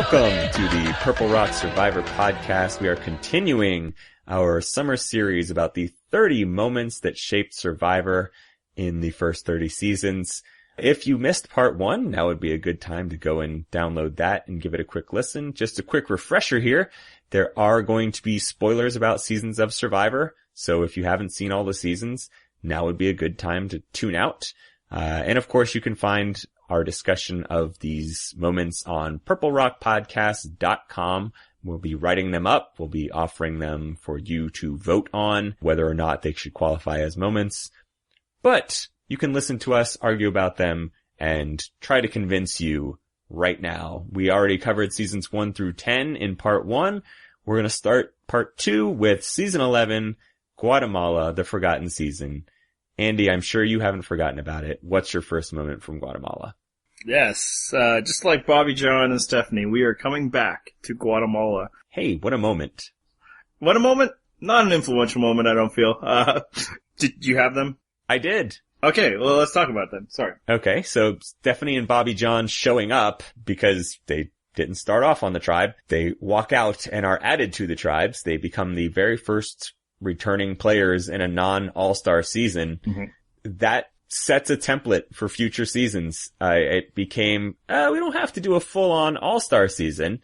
Welcome to the Purple Rock Survivor podcast. We are continuing our summer series about the 30 moments that shaped Survivor in the first 30 seasons. If you missed part 1, now would be a good time to go and download that and give it a quick listen. Just a quick refresher here. There are going to be spoilers about seasons of Survivor. So if you haven't seen all the seasons, now would be a good time to tune out. And of course, you can find our discussion of these moments on purplerockpodcast.com. We'll be writing them up. We'll be offering them for you to vote on whether or not they should qualify as moments. But you can listen to us argue about them and try to convince you right now. We already covered seasons 1 through 10 in part 1. We're going to start part 2 with season 11, Guatemala, the Forgotten Season. Andy, I'm sure you haven't forgotten about it. What's your first moment from Guatemala? Yes, just like Bobby John and Stephanie, we are coming back to Guatemala. Hey, what a moment. What a moment? Not an influential moment, I don't feel. Did you have them? I did. Okay, well, let's talk about them. Sorry. Okay, so Stephanie and Bobby John showing up because they didn't start off on the tribe. They walk out and are added to the tribes. They become the very first returning players in a non-all-star season. Mm-hmm. That sets a template for future seasons. It became, we don't have to do a full-on all-star season.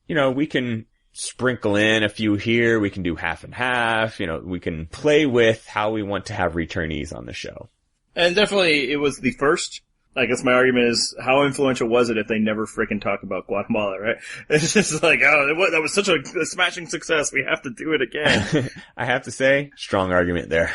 You know, we can sprinkle in a few here. We can do half and half. You know, we can play with how we want to have returnees on the show. And definitely it was the first. I guess my argument is, how influential was it if they never freaking talk about Guatemala, right? It's just like, that was such a smashing success. We have to do it again. I have to say, strong argument there.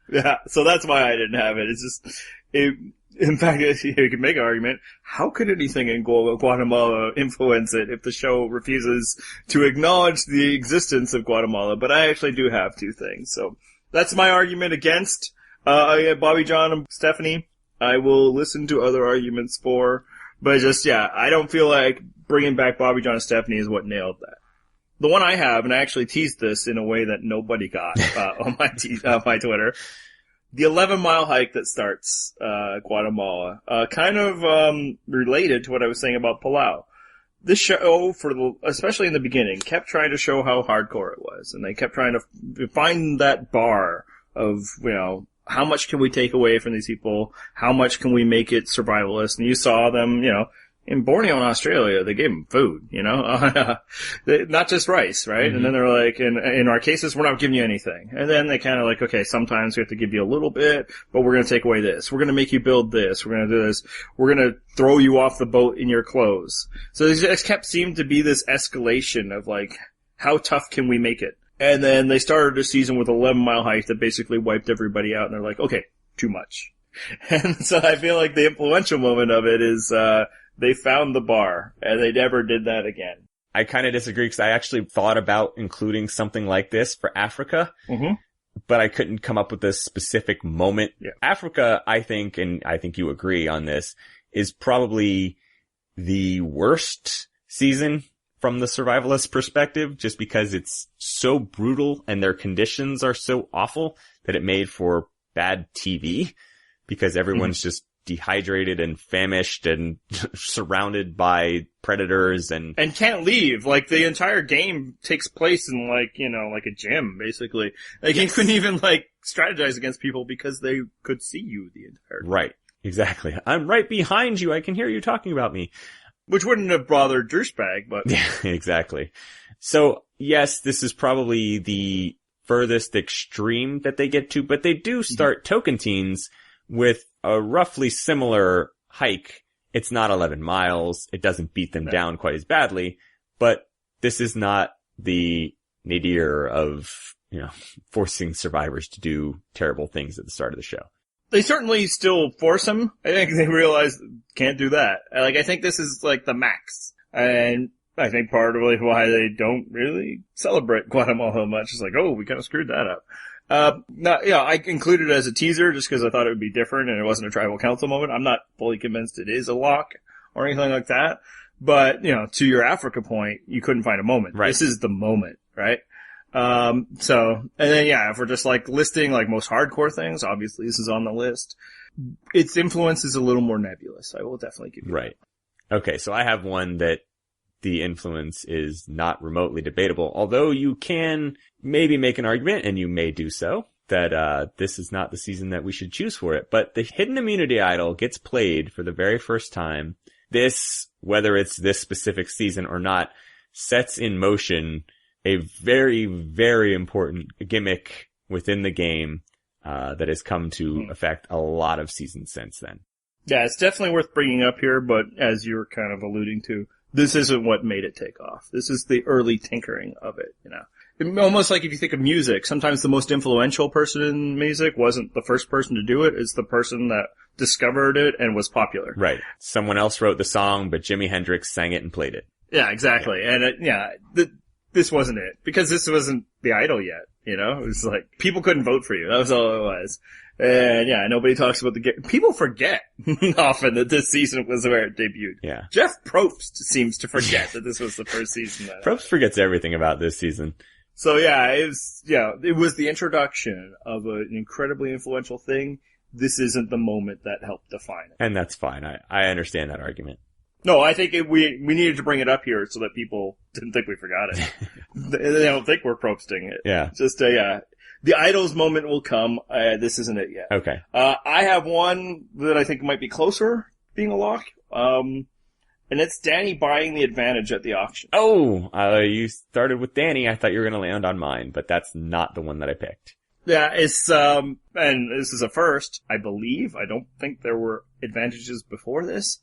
Yeah, so that's why I didn't have it. It's just, in fact, you could make an argument, how could anything in Guatemala influence it if the show refuses to acknowledge the existence of Guatemala? But I actually do have two things. So that's my argument against Bobby John and Stephanie. I will listen to other arguments for, but just, yeah, I don't feel like bringing back Bobby John and Stephanie is what nailed that. The one I have, and I actually teased this in a way that nobody got on my Twitter, the 11-mile hike that starts Guatemala, kind of related to what I was saying about Palau. This show, especially in the beginning, kept trying to show how hardcore it was, and they kept trying to find that bar of, you know, how much can we take away from these people? How much can we make it survivalist? And you saw them, you know, in Borneo and Australia, they gave them food, you know, not just rice, right? Mm-hmm. And then they're like, in our cases, we're not giving you anything. And then they kind of like, okay, sometimes we have to give you a little bit, but we're going to take away this. We're going to make you build this. We're going to do this. We're going to throw you off the boat in your clothes. So it just kept seeming to be this escalation of like, how tough can we make it? And then they started a season with 11-mile hike that basically wiped everybody out, and they're like, okay, too much. And so I feel like the influential moment of it is, they found the bar, and they never did that again. I kind of disagree, because I actually thought about including something like this for Africa, mm-hmm. but I couldn't come up with a specific moment. Yeah. Africa, I think, and I think you agree on this, is probably the worst season from the survivalist perspective, just because it's so brutal and their conditions are so awful that it made for bad TV, because everyone's mm-hmm. just dehydrated and famished and surrounded by predators and can't leave. Like, the entire game takes place in, like, you know, like a gym, basically. Like, yes. You couldn't even, like, strategize against people because they could see you the entire time. Right. Exactly. I'm right behind you. I can hear you talking about me. Which wouldn't have bothered Douchebag, but... Yeah, exactly. So, yes, this is probably the furthest extreme that they get to, but they do start Tocantins with a roughly similar hike. It's not 11 miles. It doesn't beat them down quite as badly, but this is not the nadir of, you know, forcing survivors to do terrible things at the start of the show. They certainly still force him. I think they realize can't do that. Like, I think this is like the max. And I think part of why they don't really celebrate Guatemala much is like, oh, we kind of screwed that up. I included it as a teaser just because I thought it would be different and it wasn't a tribal council moment. I'm not fully convinced it is a lock or anything like that. But, you know, to your Africa point, you couldn't find a moment. Right. This is the moment, right? And then, yeah, if we're just like listing like most hardcore things, obviously this is on the list. Its influence is a little more nebulous. I will definitely give you right. That. Okay. So I have one that the influence is not remotely debatable, although you can maybe make an argument, and you may do so, that this is not the season that we should choose for it. But the Hidden Immunity Idol gets played for the very first time. This, whether it's this specific season or not, sets in motion a very, very important gimmick within the game that has come to affect a lot of seasons since then. Yeah, it's definitely worth bringing up here, but as you were kind of alluding to, this isn't what made it take off. This is the early tinkering of it, you know. Almost like if you think of music, sometimes the most influential person in music wasn't the first person to do it, it's the person that discovered it and was popular. Right. Someone else wrote the song, but Jimi Hendrix sang it and played it. Yeah, exactly. Yeah. And this wasn't it. Because this wasn't the Idol yet, you know? It was like, people couldn't vote for you. That was all it was. And yeah, nobody talks about people forget often that this season was where it debuted. Yeah. Jeff Probst seems to forget that this was the first season. Probst forgets everything about this season. So yeah, it was the introduction of an incredibly influential thing. This isn't the moment that helped define it. And that's fine. I understand that argument. No, I think we needed to bring it up here so that people didn't think we forgot it. They don't think we're Probsting it. Yeah. Just, the Idols moment will come. This isn't it yet. Okay. I have one that I think might be closer being a lock. And it's Danny buying the advantage at the auction. Oh, you started with Danny. I thought you were going to land on mine, but that's not the one that I picked. Yeah, it's, and this is a first, I believe. I don't think there were advantages before this,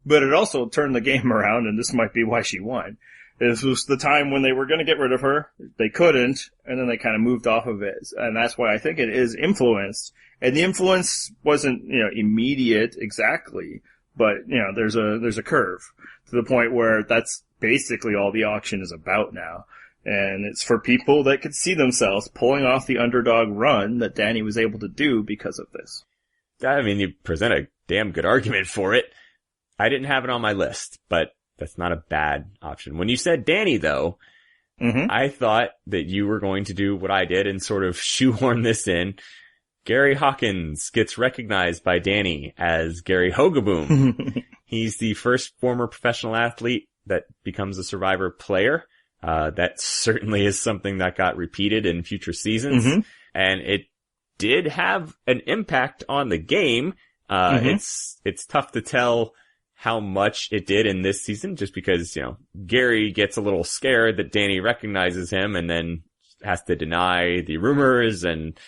but it also turned the game around, and this might be why she won. This was the time when they were going to get rid of her. They couldn't, and then they kind of moved off of it. And that's why I think it is influenced. And the influence wasn't, immediate exactly, but, there's a curve to the point where that's basically all the auction is about now. And it's for people that could see themselves pulling off the underdog run that Danny was able to do because of this. I mean, you present a damn good argument for it. I didn't have it on my list, but that's not a bad option. When you said Danny, though, I thought that you were going to do what I did and sort of shoehorn this in. Gary Hawkins gets recognized by Danny as Gary Hogaboom. He's the first former professional athlete that becomes a Survivor player. That certainly is something that got repeated in future seasons. And it did have an impact on the game. It's tough to tell how much it did in this season just because, Gary gets a little scared that Danny recognizes him and then has to deny the rumors, and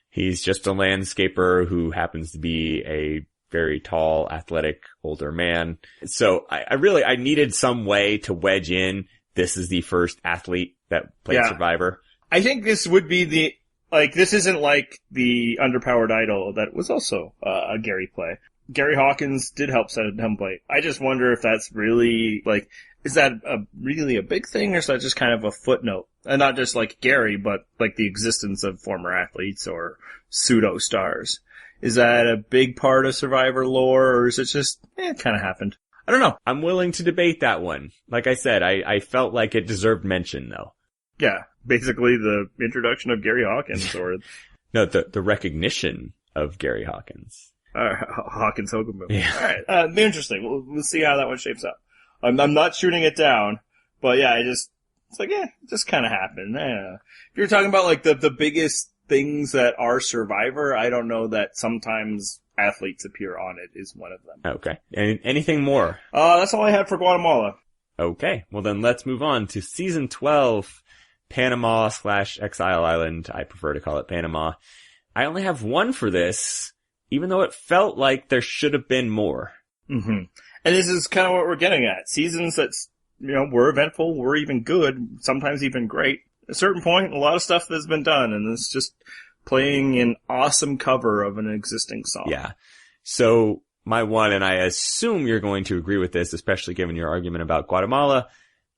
he's just a landscaper who happens to be a very tall, athletic, older man. So I needed some way to wedge in. This is the first athlete that played Survivor. I think this would be this isn't like the Underpowered Idol that was also a Gary play. Gary Hawkins did help set a template. I just wonder if that's really, is that really a big thing, or is that just kind of a footnote? And not just like Gary, but like the existence of former athletes or pseudo stars. Is that a big part of Survivor lore, or is it just, it kind of happened? I don't know. I'm willing to debate that one. Like I said, I felt like it deserved mention, though. Yeah, basically the introduction of Gary Hawkins, or... No, the recognition of Gary Hawkins. Hawkins Hogaboom. Yeah. Alright, interesting. We'll see how that one shapes up. I'm not shooting it down, but yeah, it just kind of happened. If you're talking about the biggest things that are Survivor, I don't know that sometimes athletes appear on it is one of them. Okay. Anything more? That's all I had for Guatemala. Okay. Well then let's move on to season 12, Panama/Exile Island. I prefer to call it Panama. I only have one for this, even though it felt like there should have been more. And this is kind of what we're getting at. Seasons that, were eventful, were even good, sometimes even great. At a certain point, a lot of stuff has been done, and it's just playing an awesome cover of an existing song. Yeah. So, my one, and I assume you're going to agree with this, especially given your argument about Guatemala,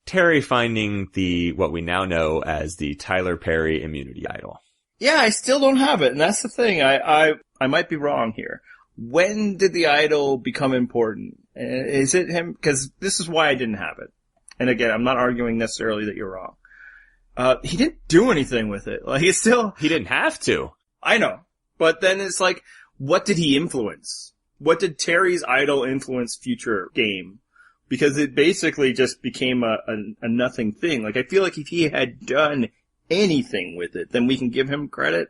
Terry finding what we now know as the Tyler Perry Immunity Idol. Yeah, I still don't have it, and that's the thing. I might be wrong here. When did the idol become important? Is it him? Because this is why I didn't have it. And again, I'm not arguing necessarily that you're wrong. He didn't do anything with it. He didn't have to. I know. But then it's what did he influence? What did Terry's idol influence future game? because it basically just became a nothing thing. Like, I feel like if he had done anything with it, then we can give him credit.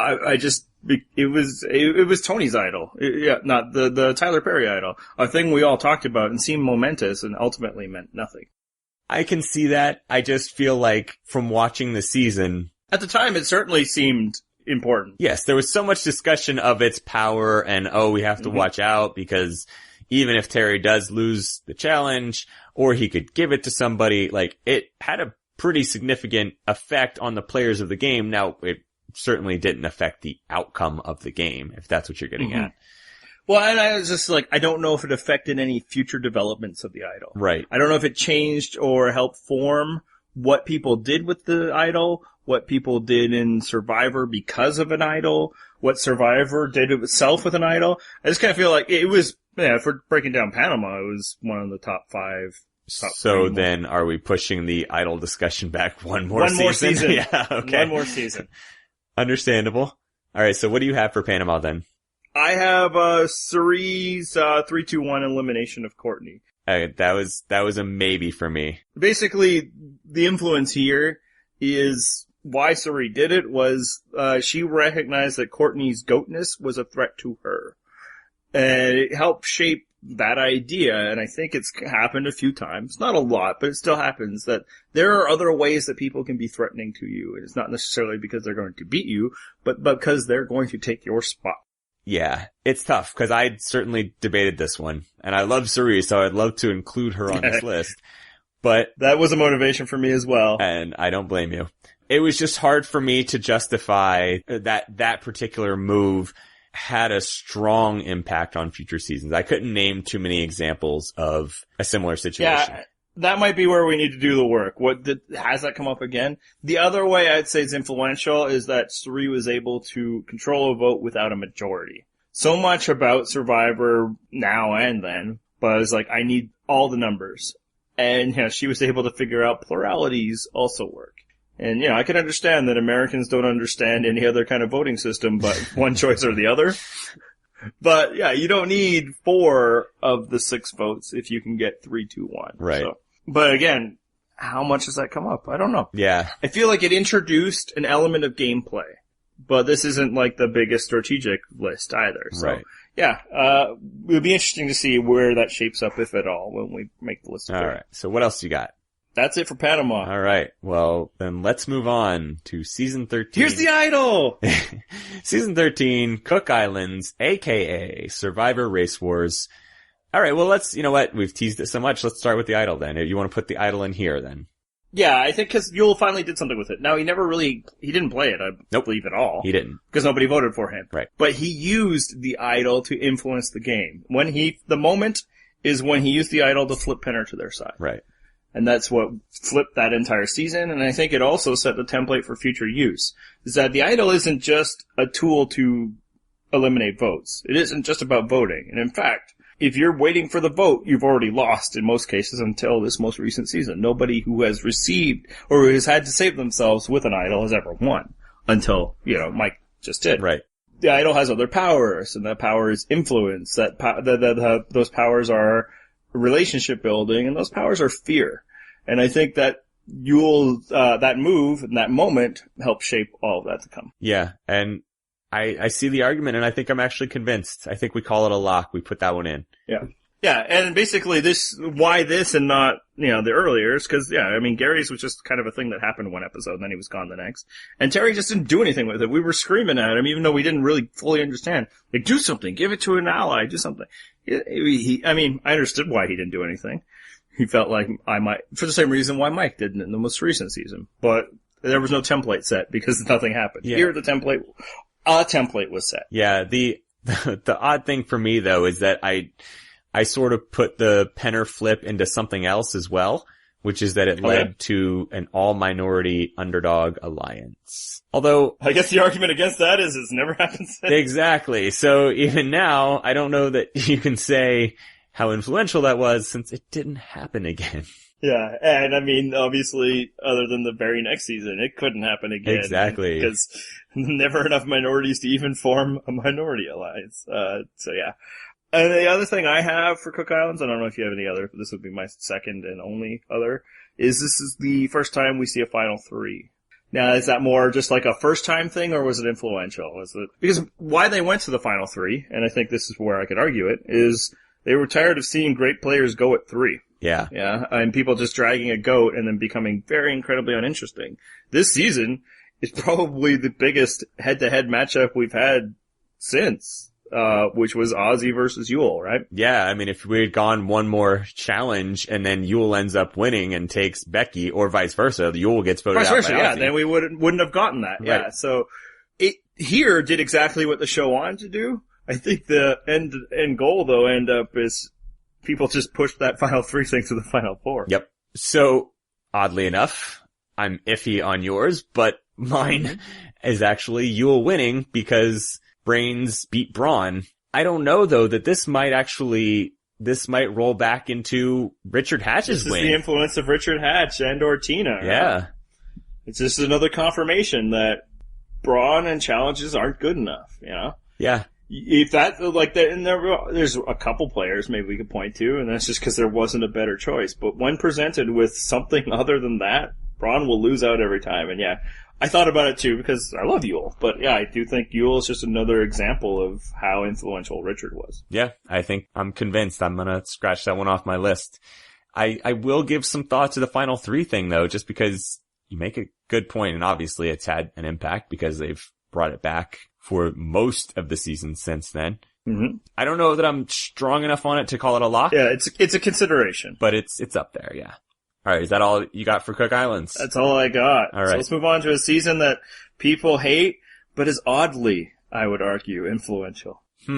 It was Tony's idol. Not the Tyler Perry idol. A thing we all talked about and seemed momentous and ultimately meant nothing. I can see that. I just feel like from watching the season, at the time, it certainly seemed important. Yes, there was so much discussion of its power and, we have to watch out because even if Terry does lose the challenge or he could give it to somebody, like, it had a pretty significant effect on the players of the game. Now, it certainly didn't affect the outcome of the game, if that's what you're getting at. Well, and I was just like, I don't know if it affected any future developments of the idol. Right. I don't know if it changed or helped form what people did with the idol, what people did in Survivor because of an idol, what Survivor did itself with an idol. I just kind of feel like it was, if we're breaking down Panama, it was one of the top 5. So then are we pushing the idol discussion back one more season? Yeah, okay. One more season. Understandable. All right, so what do you have for Panama then? I have Cirie's 3-2-1 elimination of Courtney. That was a maybe for me. Basically, the influence here is why Cirie did it was she recognized that Courtney's goatness was a threat to her. And it helped shape that idea, and I think it's happened a few times. Not a lot, but it still happens that there are other ways that people can be threatening to you. And it's not necessarily because they're going to beat you, but because they're going to take your spot. Yeah, it's tough because I certainly debated this one, and I love Cirie, so I'd love to include her on this list. But that was a motivation for me as well, and I don't blame you. It was just hard for me to justify that particular move had a strong impact on future seasons. I couldn't name too many examples of a similar situation. Yeah, that might be where we need to do the work. Has that come up again? The other way I'd say is influential is that Cirie was able to control a vote without a majority. So much about Survivor now and then, but it's like, I need all the numbers. And, she was able to figure out pluralities also work. And, I can understand that Americans don't understand any other kind of voting system, but one choice or the other. But, you don't need 4 of the 6 votes if you can get 3-2-1. Right. So, but again, how much does that come up? I don't know. Yeah. I feel like it introduced an element of gameplay, but this isn't like the biggest strategic list either. So, right. Yeah, it would be interesting to see where that shapes up, if at all, when we make the list. All right. So what else you got? That's it for Panama. All right. Well, then let's move on to season 13. Here's the idol! Season 13, Cook Islands, aka Survivor Race Wars. All right. Well, you know what? We've teased it so much. Let's start with the idol then. You want to put the idol in here then? Yeah, I think because Yul finally did something with it. Now, he didn't play it, I believe, at all. He didn't. Because nobody voted for him. Right. But he used the idol to influence the game. The moment is when he used the idol to flip Penner to their side. Right. And that's what flipped that entire season, and I think it also set the template for future use. Is that the idol isn't just a tool to eliminate votes. It isn't just about voting. And in fact, if you're waiting for the vote, you've already lost in most cases until this most recent season. Nobody who has received or who has had to save themselves with an idol has ever won. Until, Mike just did. Right. The idol has other powers, and that power is influence. Those powers are relationship building, and those powers are fear. And I think that that move and that moment helped shape all of that to come. Yeah, and I see the argument, and I think I'm actually convinced. I think we call it a lock. We put that one in. Yeah. Yeah, and basically why this and not, the earlier is because, Gary's was just kind of a thing that happened one episode, and then he was gone the next. And Terry just didn't do anything with it. We were screaming at him, even though we didn't really fully understand. Like, do something. Give it to an ally. Do something. I understood why he didn't do anything. He felt like I might, for the same reason why Mike didn't in the most recent season. But there was no template set because nothing happened. Yeah. Here, a template was set. Yeah, the odd thing for me, though, is that I sort of put the Penner flip into something else as well, which is that it led to an all-minority underdog alliance. Although, I guess the argument against that is it's never happened since. Exactly. So even now, I don't know that you can say how influential that was since it didn't happen again. Yeah, and obviously, other than the very next season, it couldn't happen again. Exactly. Because never enough minorities to even form a minority alliance. So yeah. And the other thing I have for Cook Islands, I don't know if you have any other, but this would be my second and only other, is this is the first time we see a Final Three. Now, is that more just like a first-time thing, or was it influential? Because why they went to the Final Three, and I think this is where I could argue it, is they were tired of seeing great players go at 3. Yeah. Yeah, and people just dragging a goat and then becoming very incredibly uninteresting. This season is probably the biggest head-to-head matchup we've had since. Which was Ozzy versus Yul, right? Yeah, I mean, if we had gone one more challenge and then Yul ends up winning and takes Becky, or vice versa, Yul gets voted out by Ozzy. Yeah, then we wouldn't have gotten that. Right. Yeah, so it here did exactly what the show wanted to do. I think the end goal, though, is people just pushed that Final Three thing to the Final Four. Yep. So, oddly enough, I'm iffy on yours, but mine is actually Yul winning because Brains beat Braun. I don't know, though, that this might roll back into Richard Hatch's win. This is the influence of Richard Hatch and or Tina. Yeah. Right? It's just another confirmation that Braun and challenges aren't good enough, you know? Yeah. If that, like that, and there's a couple players maybe we could point to, and that's just because there wasn't a better choice. But when presented with something other than that, Braun will lose out every time. And yeah, I thought about it too because I love Yul, but yeah, I do think Yul is just another example of how influential Richard was. Yeah, I think I'm convinced I'm gonna scratch that one off my list. I will give some thought to the Final Three thing though, just because you make a good point, and obviously it's had an impact because they've brought it back for most of the season since then. Mm-hmm. I don't know that I'm strong enough on it to call it a lock. Yeah, it's a consideration, but it's up there. Yeah. All right, is that all you got for Cook Islands? That's all I got. All right. So let's move on to a season that people hate, but is oddly, I would argue, influential. Would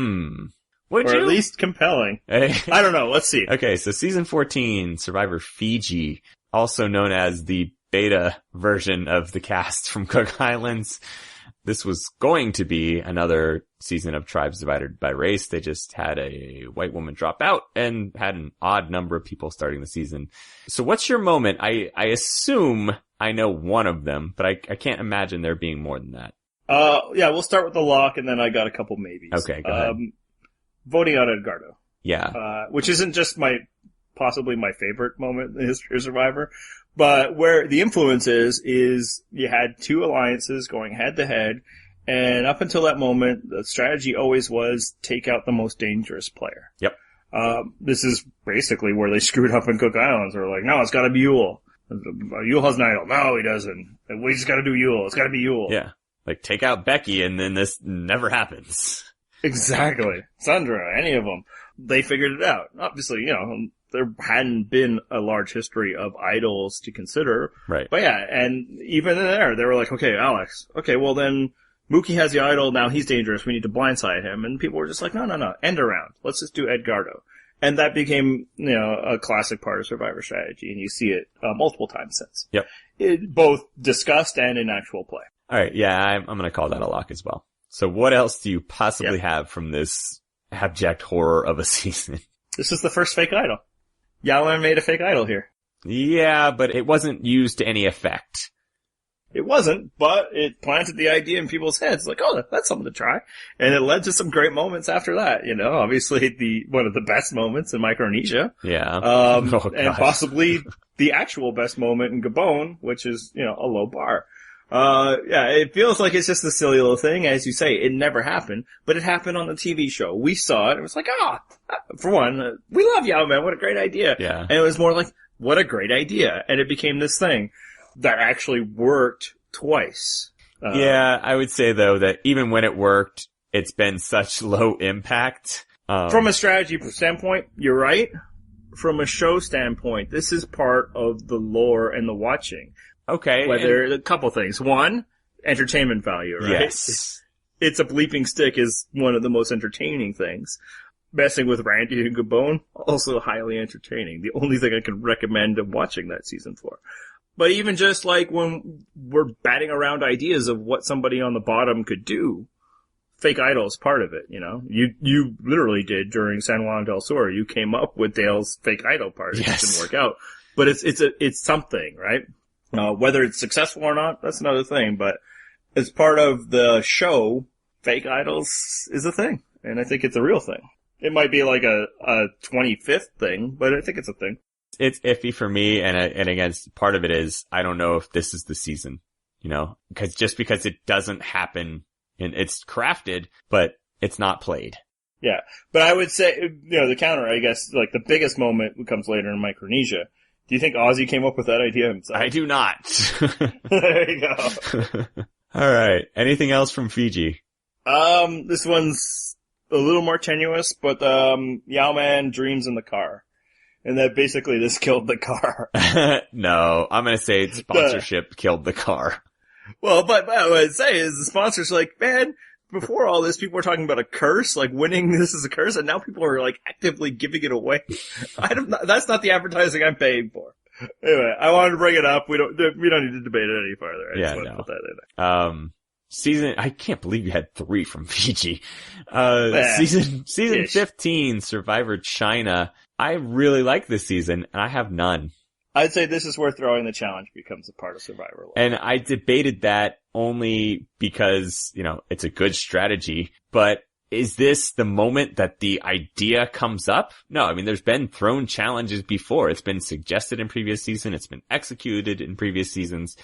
or you? At least compelling. Hey. I don't know. Let's see. Okay, so season 14, Survivor Fiji, also known as the beta version of the cast from Cook Islands. This was going to be another season of Tribes Divided by Race. They just had a white woman drop out and had an odd number of people starting the season. So what's your moment? I assume I know one of them, but I can't imagine there being more than that. Yeah, we'll start with the lock and then I got a couple maybes. Okay, go ahead. Voting out Edgardo. Yeah. Which isn't just possibly my favorite moment in the history of Survivor. But where the influence is you had two alliances going head to head, and up until that moment, the strategy always was take out the most dangerous player. Yep. This is basically where they screwed up in Cook Islands. They're like, no, it's gotta be Yul. Yul has an idol. No, he doesn't. We just gotta do Yul. It's gotta be Yul. Yeah. Like, take out Becky and then this never happens. Exactly. Sandra, any of them. They figured it out. Obviously, you know, there hadn't been a large history of idols to consider. Right. But yeah, and even there, they were like, okay, Alex, okay, well then, Mookie has the idol, now he's dangerous, we need to blindside him. And people were just like, no, end around. Let's just do Edgardo. And that became, you know, a classic part of Survivor strategy, and you see it multiple times since. Yep. Both discussed and in actual play. Alright, yeah, I'm gonna call that a lock as well. So what else do you possibly have from this abject horror of a season? This is the first fake idol. Yau-Man made a fake idol here. Yeah, but it wasn't used to any effect. It wasn't, but it planted the idea in people's heads, like, oh, that's something to try. And it led to some great moments after that, you know, obviously one of the best moments in Micronesia. Yeah. And possibly the actual best moment in Gabon, which is, you know, a low bar. Yeah, it feels like it's just a silly little thing. As you say, it never happened, but it happened on the TV show. We saw it. It was like, for one, we love Yau-Man. What a great idea. Yeah. And it was more like, what a great idea. And it became this thing that actually worked twice. Yeah, I would say though that even when it worked, it's been such low impact. From a strategy standpoint, you're right. From a show standpoint, this is part of the lore and the watching. Okay. Whether a couple things. One, entertainment value, right? Yes. It's a bleeping stick is one of the most entertaining things. Messing with Randy and Gabon, also highly entertaining. The only thing I can recommend of watching that season for. But even just like when we're batting around ideas of what somebody on the bottom could do, fake idol is part of it, you know? You literally did during San Juan del Sur. You came up with Dale's fake idol part. Yes. It didn't work out. But it's something, right? Whether it's successful or not, that's another thing, but as part of the show, fake idols is a thing, and I think it's a real thing. It might be like a 25th thing, but I think it's a thing. It's iffy for me, and again, part of it is I don't know if this is the season, because it doesn't happen, and it's crafted, but it's not played. Yeah, but I would say, the counter, I guess, like the biggest moment comes later in Micronesia. Do you think Ozzy came up with that idea himself? I do not. There you go. All right. Anything else from Fiji? This one's a little more tenuous, but Yao Man dreams in the car. And that basically this killed the car. No, I'm gonna say sponsorship killed the car. Well, but what I'd say is the sponsors like, man, before all this, people were talking about a curse, like winning this is a curse, and now people are like actively giving it away. That's not the advertising I'm paying for. Anyway, I wanted to bring it up. We don't need to debate it any further. I just want to put that in there. I can't believe you had 3 from Fiji. Yeah. Season 15, Survivor China. I really like this season, and I have none. I'd say this is where throwing the challenge becomes a part of Survivor. And I debated that only because, it's a good strategy, but is this the moment that the idea comes up? No, I mean, there's been thrown challenges before. It's been suggested in previous season. It's been executed in previous seasons.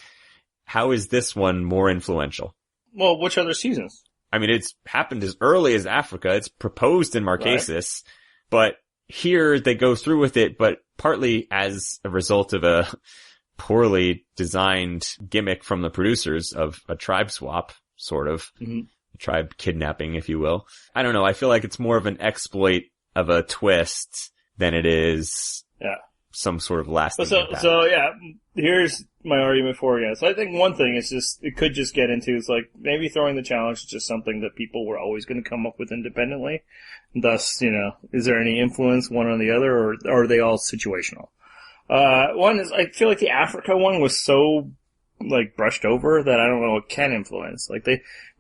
How is this one more influential? Well, which other seasons? I mean, it's happened as early as Africa. It's proposed in Marquesas, but here they go through with it, but partly as a result of a poorly designed gimmick from the producers of a tribe swap, sort of. Mm-hmm. Tribe kidnapping, if you will. I don't know. I feel like it's more of an exploit of a twist than it is some sort of lasting impact. So yeah, here's my argument for it. So I think one thing is it could just get into is like maybe throwing the challenge is just something that people were always going to come up with independently. Thus, is there any influence one on the other, or are they all situational? One is I feel like the Africa one was so like brushed over that I don't know what can influence. Like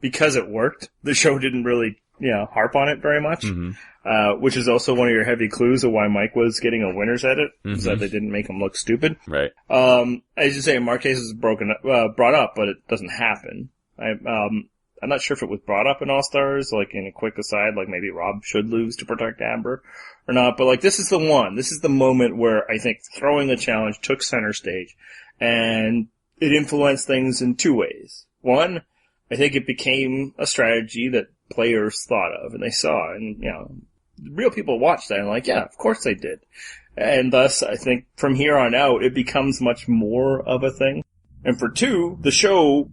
because it worked, the show didn't really, harp on it very much. Mm-hmm. Which is also one of your heavy clues of why Mike was getting a winner's edit, is that they didn't make him look stupid. Right. As you say, Marquez is brought up, but it doesn't happen. I'm not sure if it was brought up in All Stars, like in a quick aside, like maybe Rob should lose to protect Amber or not, but like this is the moment where I think throwing the challenge took center stage, and it influenced things in 2 ways. One, I think it became a strategy that players thought of and they saw, and real people watched that and like, yeah, of course they did. And thus, I think from here on out, it becomes much more of a thing. And for 2, the show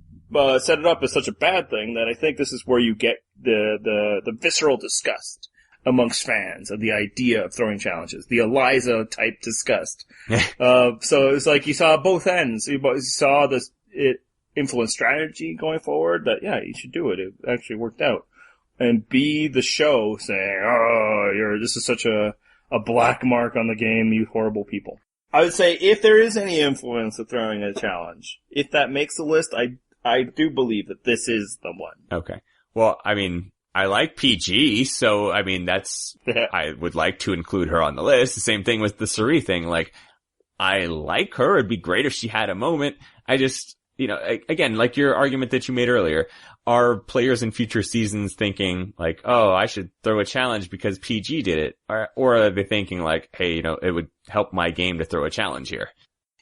set it up as such a bad thing that I think this is where you get the visceral disgust amongst fans of the idea of throwing challenges, the Eliza type disgust. So it's like you saw both ends. You saw it influence strategy going forward that, yeah, you should do it. It actually worked out. And B, the show saying, this is such a black mark on the game, you horrible people. I would say if there is any influence of throwing a challenge, if that makes the list, I do believe that this is the one. Okay. Well, I mean, I like PG, so I mean I would like to include her on the list. The same thing with the Suri thing. Like, I like her. It'd be great if she had a moment. I just, again, like your argument that you made earlier, are players in future seasons thinking like, oh, I should throw a challenge because PG did it? Or are they thinking like, hey, it would help my game to throw a challenge here?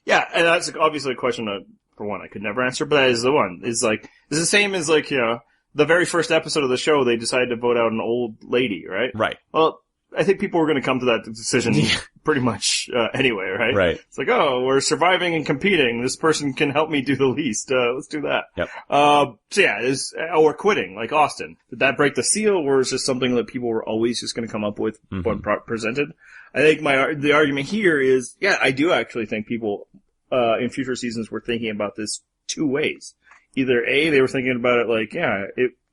Yeah, and that's obviously a question that, for one, I could never answer, but that is the one. It's the same as like, the very first episode of the show, they decided to vote out an old lady, right? Right. Well, I think people were going to come to that decision pretty much anyway, right? Right. It's like, oh, we're surviving and competing. This person can help me do the least. Let's do that. Yep. So yeah, we're quitting, like Austin. Did that break the seal, or is this something that people were always just going to come up with when presented? I think the argument here is, yeah, I do actually think people in future seasons were thinking about this 2 ways. Either A, they were thinking about it like, yeah,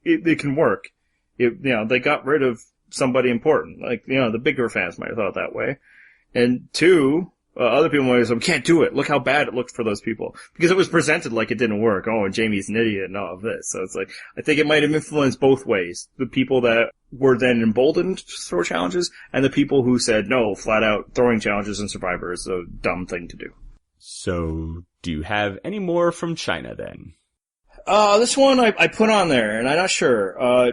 it can work. They got rid of somebody important. Like, the bigger fans might have thought that way. And 2, other people might have said, we can't do it. Look how bad it looked for those people. Because it was presented like it didn't work. Oh, and Jamie's an idiot and all of this. So it's like, I think it might have influenced both ways. The people that were then emboldened to throw challenges, and the people who said, no, flat out, throwing challenges in Survivor is a dumb thing to do. So, do you have any more from China then? This one I put on there, and I'm not sure.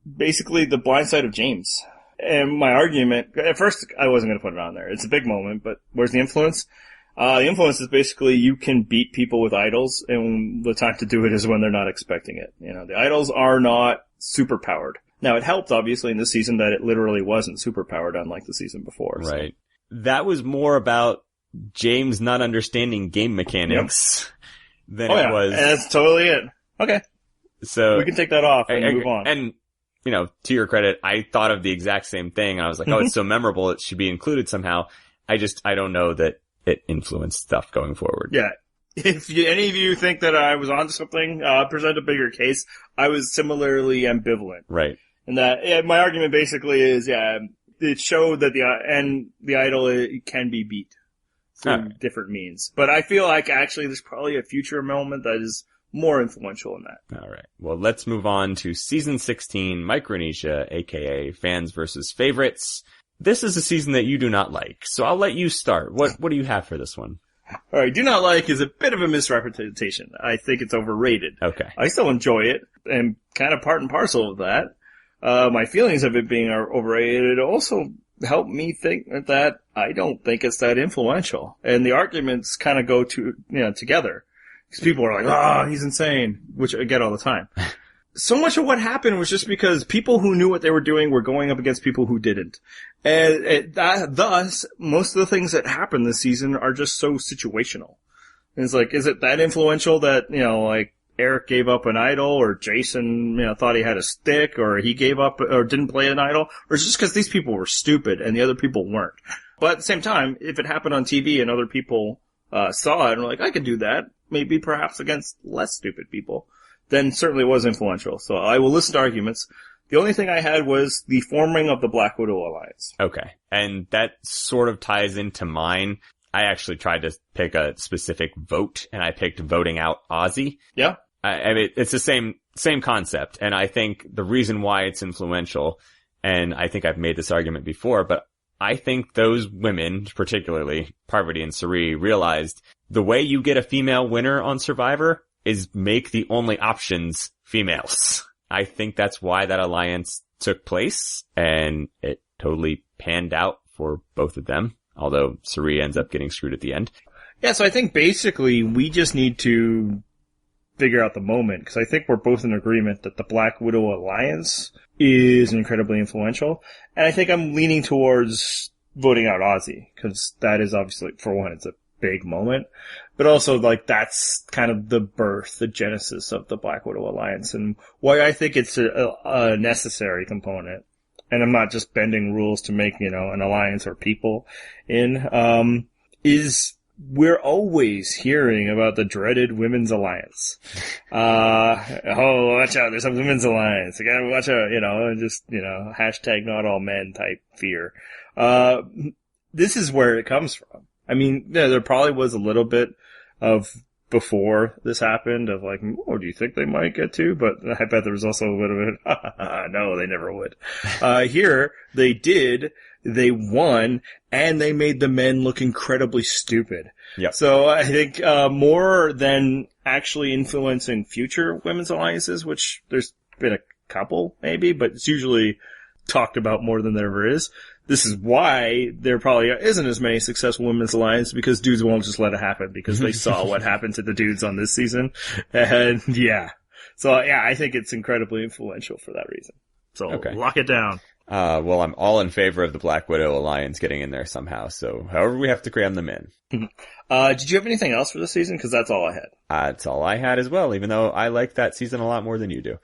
Basically, the blind side of James. And my argument, at first I wasn't going to put it on there. It's a big moment, but where's the influence? The influence is basically you can beat people with idols, and the time to do it is when they're not expecting it. You know, the idols are not super powered. Now, it helped, obviously, in this season that it literally wasn't super powered, unlike the season before. Right. So. That was more about James not understanding game mechanics than it was. And that's totally it. Okay. So we can take that off and move on. And, you know, to your credit, I thought of the exact same thing. I was like, oh, it's so memorable, it should be included somehow. I don't know that it influenced stuff going forward. Yeah. If any of you think that I was onto something, present a bigger case. I was similarly ambivalent. Right. And that, my argument basically is, it showed that the idol it can be beat through different means. But I feel like actually there's probably a future moment that is more influential in that. All right. Well, let's move on to season 16, Micronesia, aka Fans versus Favorites. This is a season that you do not like, so I'll let you start. What do you have for this one? All right, do not like is a bit of a misrepresentation. I think it's overrated. Okay. I still enjoy it, and kind of part and parcel of that. My feelings of it being overrated also helped me think that I don't think it's that influential. And the arguments kind of go together. Because people are like, oh, he's insane, which I get all the time. So much of what happened was just because people who knew what they were doing were going up against people who didn't. And thus, most of the things that happened this season are just so situational. And it's like, is it that influential that, like, Eric gave up an idol, or Jason, thought he had a stick, or he gave up, or didn't play an idol? Or is it just because these people were stupid and the other people weren't? But at the same time, if it happened on TV and other people saw it and were like, I could do that, maybe perhaps against less stupid people, then certainly it was influential. So I will listen to arguments. The only thing I had was the forming of the Black Widow Alliance. Okay. And that sort of ties into mine. I actually tried to pick a specific vote, and I picked voting out Ozzy. Yeah. I mean, it's the same concept, and I think the reason why it's influential, and I think I've made this argument before, but I think those women, particularly Parvati and Suri, realized the way you get a female winner on Survivor is make the only options females. I think that's why that alliance took place, and it totally panned out for both of them, although Suri ends up getting screwed at the end. Yeah, so I think basically we just need to figure out the moment, because I think we're both in agreement that the Black Widow Alliance is incredibly influential, and I think I'm leaning towards voting out Ozzy, because that is obviously, for one, it's a big moment, but also, like, that's kind of the birth, the genesis of the Black Widow Alliance, and why I think it's a necessary component. And I'm not just bending rules to make, an alliance or people is we're always hearing about the dreaded women's alliance. Watch out, there's a women's alliance. You gotta watch out, hashtag not all men type fear. This is where it comes from. I mean, there probably was a little bit of before this happened of like, oh, do you think they might get to? But I bet there was also a little bit, no, they never would. Here, they did, they won, and they made the men look incredibly stupid. Yep. So I think, more than actually influencing future women's alliances, which there's been a couple maybe, but it's usually talked about more than there ever is. This is why there probably isn't as many successful women's alliances, because dudes won't just let it happen because they saw what happened to the dudes on this season. And yeah. So yeah, I think it's incredibly influential for that reason. So Lock it down. Well, I'm all in favor of the Black Widow Alliance getting in there somehow. So however we have to cram them in. Did you have anything else for this season? Because that's all I had. That's all I had as well, even though I like that season a lot more than you do.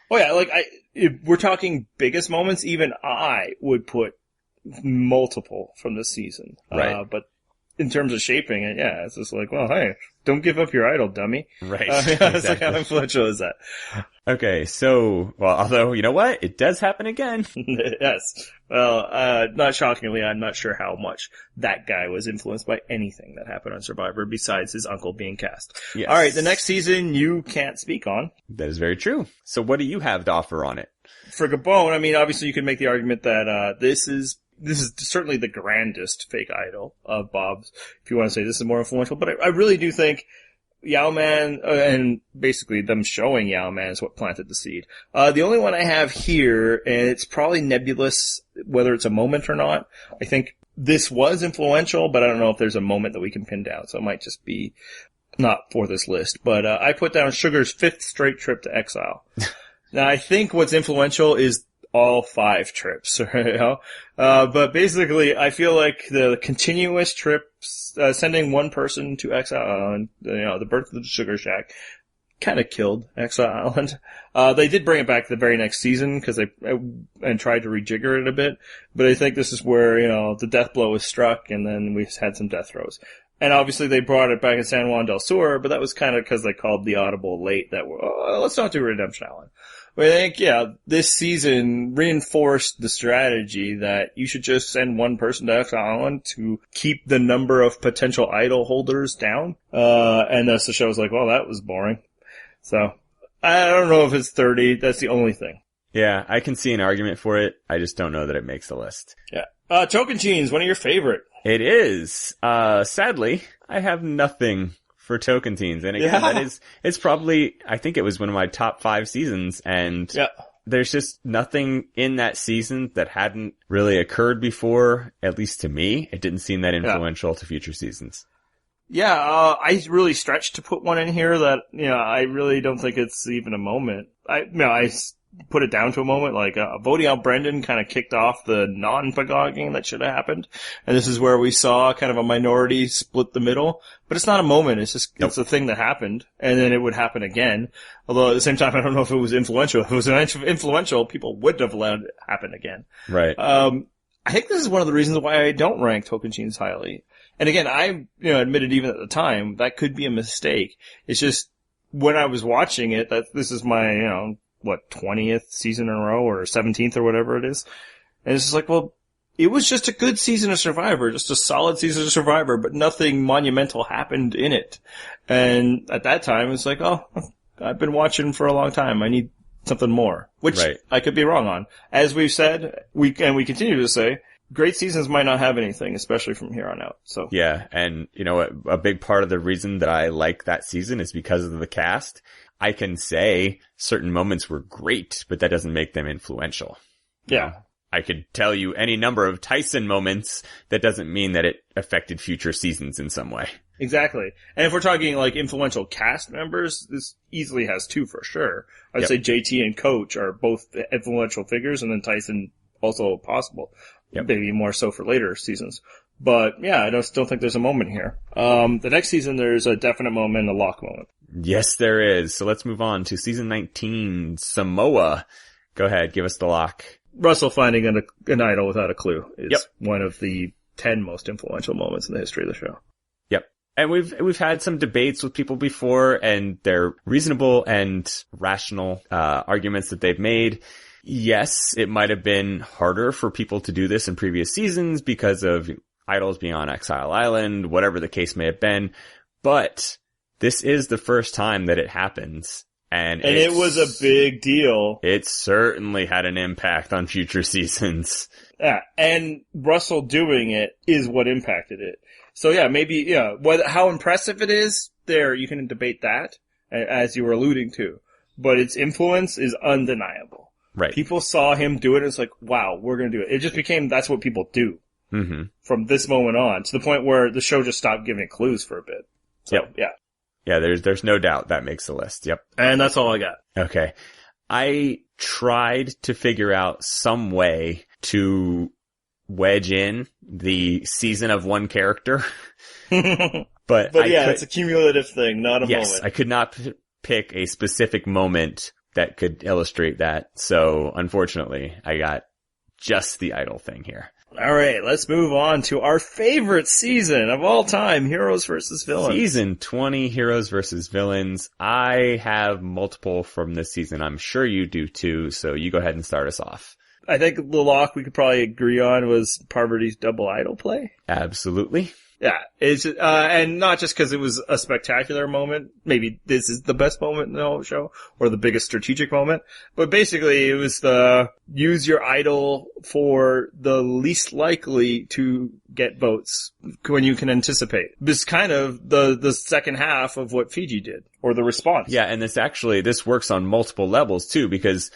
Oh yeah, if we're talking biggest moments, even I would put multiple from this season. Right. But in terms of shaping it, yeah, it's just like, well, hey, don't give up your idol, dummy. Right. It's like, how influential is that? Okay, so, well, although, you know what? It does happen again. Yes. Well, not shockingly, I'm not sure how much that guy was influenced by anything that happened on Survivor besides his uncle being cast. Yes. All right, the next season you can't speak on. That is very true. So what do you have to offer on it? For Gabon, I mean, obviously you could make the argument that, this is certainly the grandest fake idol of Bob's, if you want to say this is more influential, but I really do think Yao Man, and basically them showing Yao Man is what planted the seed. The only one I have here, and it's probably nebulous, whether it's a moment or not. I think this was influential, but I don't know if there's a moment that we can pin down. So it might just be not for this list. But I put down Sugar's 5th straight trip to exile. Now, I think what's influential is all 5 trips, you know? But basically, I feel like the continuous trips, sending one person to Exile Island, you know, the birth of the Sugar Shack, kind of killed Exile Island. They did bring it back the very next season because and tried to rejigger it a bit. But I think this is where, you know, the death blow was struck and then we had some death throws. And obviously they brought it back in San Juan del Sur, but that was kind of because they called the audible late that, let's not do Redemption Island. But I think, yeah, this season reinforced the strategy that you should just send one person to Exile Island to keep the number of potential idol holders down. And thus the show's like, well, that was boring. So, I don't know if it's 30. That's the only thing. Yeah, I can see an argument for it. I just don't know that it makes the list. Yeah. Tocantins, one of your favorite. It is. Sadly, I have nothing for Tocantins. And again, it's probably, I think it was one of my top 5 seasons. And there's just nothing in that season that hadn't really occurred before, at least to me. It didn't seem that influential to future seasons. Yeah, I really stretched to put one in here that, you know, I really don't think it's even a moment. I put it down to a moment, like, voting out Brendan kind of kicked off the non-pedagoguing that should have happened. And this is where we saw kind of a minority split the middle. But it's not a moment, it's just, it's a thing that happened. And then it would happen again. Although at the same time, I don't know if it was influential. If it was influential, people would have allowed it to happen again. Right. I think this is one of the reasons why I don't rank Tocantins highly. And again, I, admitted even at the time, that could be a mistake. It's just, when I was watching it, that this is my, 20th season in a row, or 17th or whatever it is. And it's just like, well, it was just a good season of Survivor, just a solid season of Survivor, but nothing monumental happened in it. And at that time, it's like, oh, I've been watching for a long time. I need something more, which I could be wrong on. As we've said, we continue to say, great seasons might not have anything, especially from here on out. So yeah, and a big part of the reason that I like that season is because of the cast. I can say certain moments were great, but that doesn't make them influential. Yeah. I could tell you any number of Tyson moments. That doesn't mean that it affected future seasons in some way. Exactly. And if we're talking like influential cast members, this easily has 2 for sure. I'd say JT and Coach are both influential figures, and then Tyson also possible. Maybe more so for later seasons. But yeah, I don't think there's a moment here. The next season there's a definite moment, a lock moment. Yes, there is. So let's move on to season 19, Samoa. Go ahead, give us the lock. Russell finding an idol without a clue is one of the 10 most influential moments in the history of the show. Yep. And we've had some debates with people before, and they're reasonable and rational arguments that they've made. Yes, it might have been harder for people to do this in previous seasons because of idols being on Exile Island, whatever the case may have been. But this is the first time that it happens. And it was a big deal. It certainly had an impact on future seasons. Yeah, and Russell doing it is what impacted it. So yeah, maybe, how impressive it is, there, you can debate that, as you were alluding to. But its influence is undeniable. Right. People saw him do it, and it's like, wow, we're gonna do it. It just became, that's what people do. Mm-hmm. From this moment on, to the point where the show just stopped giving clues for a bit. So, yeah. Yeah, there's no doubt that makes the list. Yep. And that's all I got. Okay. I tried to figure out some way to wedge in the season of one character. but it's a cumulative thing, not a moment. Yes, I could not pick a specific moment that could illustrate that. So unfortunately, I got just the idol thing here. All right, let's move on to our favorite season of all time, Heroes vs. Villains. Season 20, Heroes vs. Villains. I have multiple from this season. I'm sure you do too, so you go ahead and start us off. I think the lock we could probably agree on was Parvati's double idol play. Absolutely. Yeah, it's and not just because it was a spectacular moment. Maybe this is the best moment in the whole show, or the biggest strategic moment. But basically, it was the use your idol for the least likely to get votes when you can anticipate. This kind of the second half of what Fiji did, or the response. Yeah, and this works on multiple levels too, because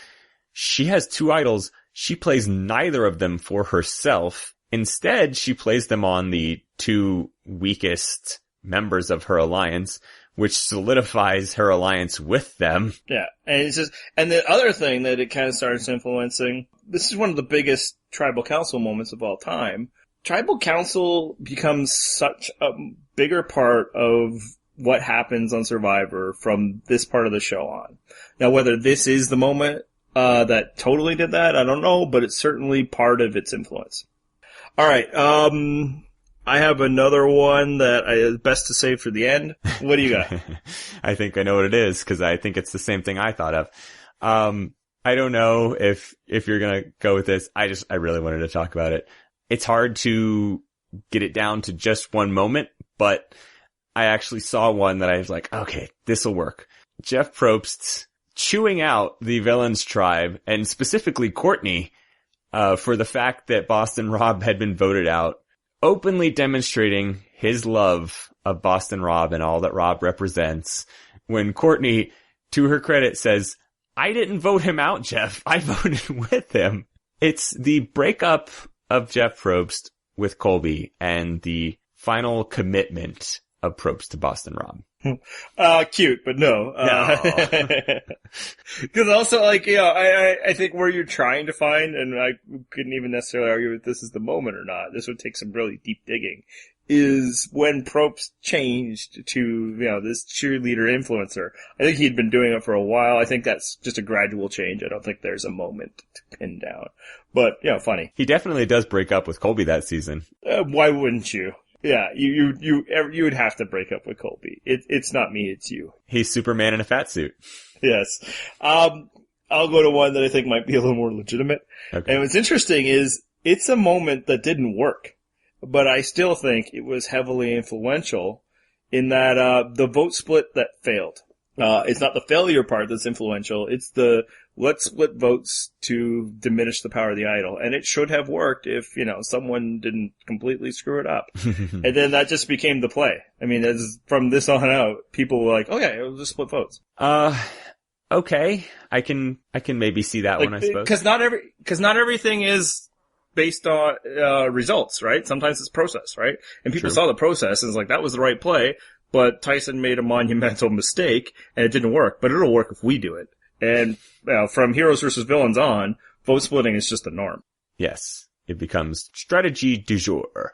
she has 2 idols she plays neither of them for herself. Instead, she plays them on the two weakest members of her alliance, which solidifies her alliance with them. Yeah. And it's just, and the other thing that it kind of starts influencing, this is one of the biggest tribal council moments of all time. Tribal council becomes such a bigger part of what happens on Survivor from this part of the show on. Now, whether this is the moment that totally did that, I don't know, but it's certainly part of its influence. All right, I have another one that is best to save for the end. What do you got? I think I know what it is, because I think it's the same thing I thought of. I don't know if you're gonna go with this. I really wanted to talk about it. It's hard to get it down to just one moment, but I actually saw one that I was like, okay, this'll work. Jeff Probst chewing out the villains tribe, and specifically Courtney, for the fact that Boston Rob had been voted out, openly demonstrating his love of Boston Rob and all that Rob represents, when Courtney, to her credit, says, I didn't vote him out, Jeff. I voted with him. It's the breakup of Jeff Probst with Colby and the final commitment of Probst to Boston Rob. Cute, but no. Cause also, like, you know, I think where you're trying to find, and I couldn't even necessarily argue if this is the moment or not, this would take some really deep digging, is when Probst changed to, you know, this cheerleader influencer. I think he'd been doing it for a while. I think that's just a gradual change. I don't think there's a moment to pin down. But, you know, funny. He definitely does break up with Colby that season. Why wouldn't you? Yeah, you would have to break up with Colby. It's not me, it's you. He's Superman in a fat suit. Yes. I'll go to one that I think might be a little more legitimate. Okay. And what's interesting is it's a moment that didn't work, but I still think it was heavily influential in that, the vote split that failed. It's not the failure part that's influential. It's the let's split votes to diminish the power of the idol. And it should have worked if, you know, someone didn't completely screw it up. And then that just became the play. I mean, from this on out, people were like, okay, we'll just split votes. Okay. I can maybe see that one, I suppose. Cause not everything is based on, results, right? Sometimes it's process, right? And people saw the process and it's like, that was the right play. But Tyson made a monumental mistake, and it didn't work. But it'll work if we do it. And from Heroes versus Villains on, vote splitting is just the norm. Yes. It becomes strategy du jour.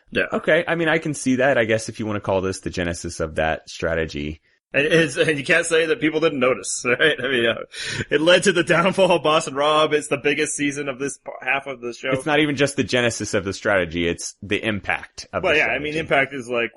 Yeah. Okay. I mean, I can see that, I guess, if you want to call this the genesis of that strategy. And you can't say that people didn't notice, right? I mean, it led to the downfall of Boston Rob. It's the biggest season of this half of the show. It's not even just the genesis of the strategy. It's the impact of the strategy. Well, yeah, I mean, impact is like,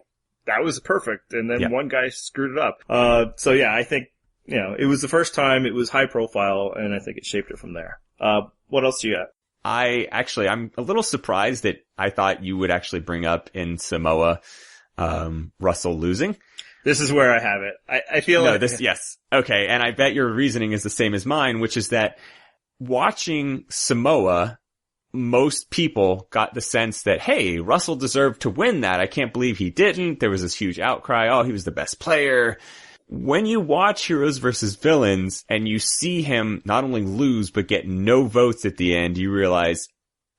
that was perfect, and then one guy screwed it up. So yeah, I think, you know, it was the first time, it was high profile, and I think it shaped it from there. What else do you got? I'm a little surprised that I thought you would actually bring up in Samoa, Russell losing. This is where I have it. I feel like... Yes. Okay, and I bet your reasoning is the same as mine, which is that watching Samoa, most people got the sense that, hey, Russell deserved to win that. I can't believe he didn't. There was this huge outcry. Oh, he was the best player. When you watch Heroes versus Villains and you see him not only lose, but get no votes at the end, you realize,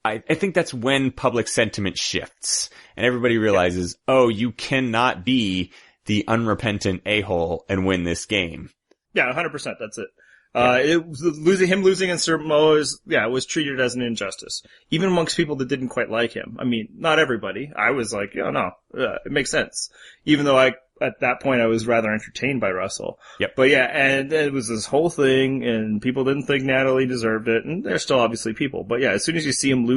I think that's when public sentiment shifts and everybody realizes, oh, you cannot be the unrepentant a-hole and win this game. Yeah, 100%. That's it. Him losing in Samoa was treated as an injustice. Even amongst people that didn't quite like him. I mean, not everybody. I was like, it makes sense. Even though at that point I was rather entertained by Russell. Yep. But yeah, and it was this whole thing, and people didn't think Natalie deserved it, and there's still obviously people. But yeah, as soon as you see him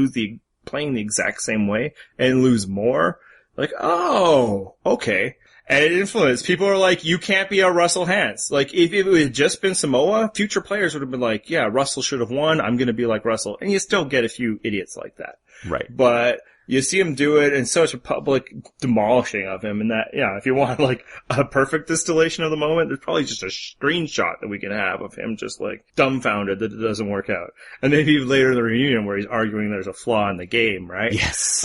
playing the exact same way, and lose more, like, oh, okay. And it influenced. People are like, you can't be a Russell Hantz. Like, if it had just been Samoa, future players would have been like, yeah, Russell should have won. I'm going to be like Russell. And you still get a few idiots like that. Right. But you see him do it in such a public demolishing of him. And that, yeah, if you want like a perfect distillation of the moment, there's probably just a screenshot that we can have of him just like dumbfounded that it doesn't work out. And maybe even later in the reunion where he's arguing there's a flaw in the game, right? Yes.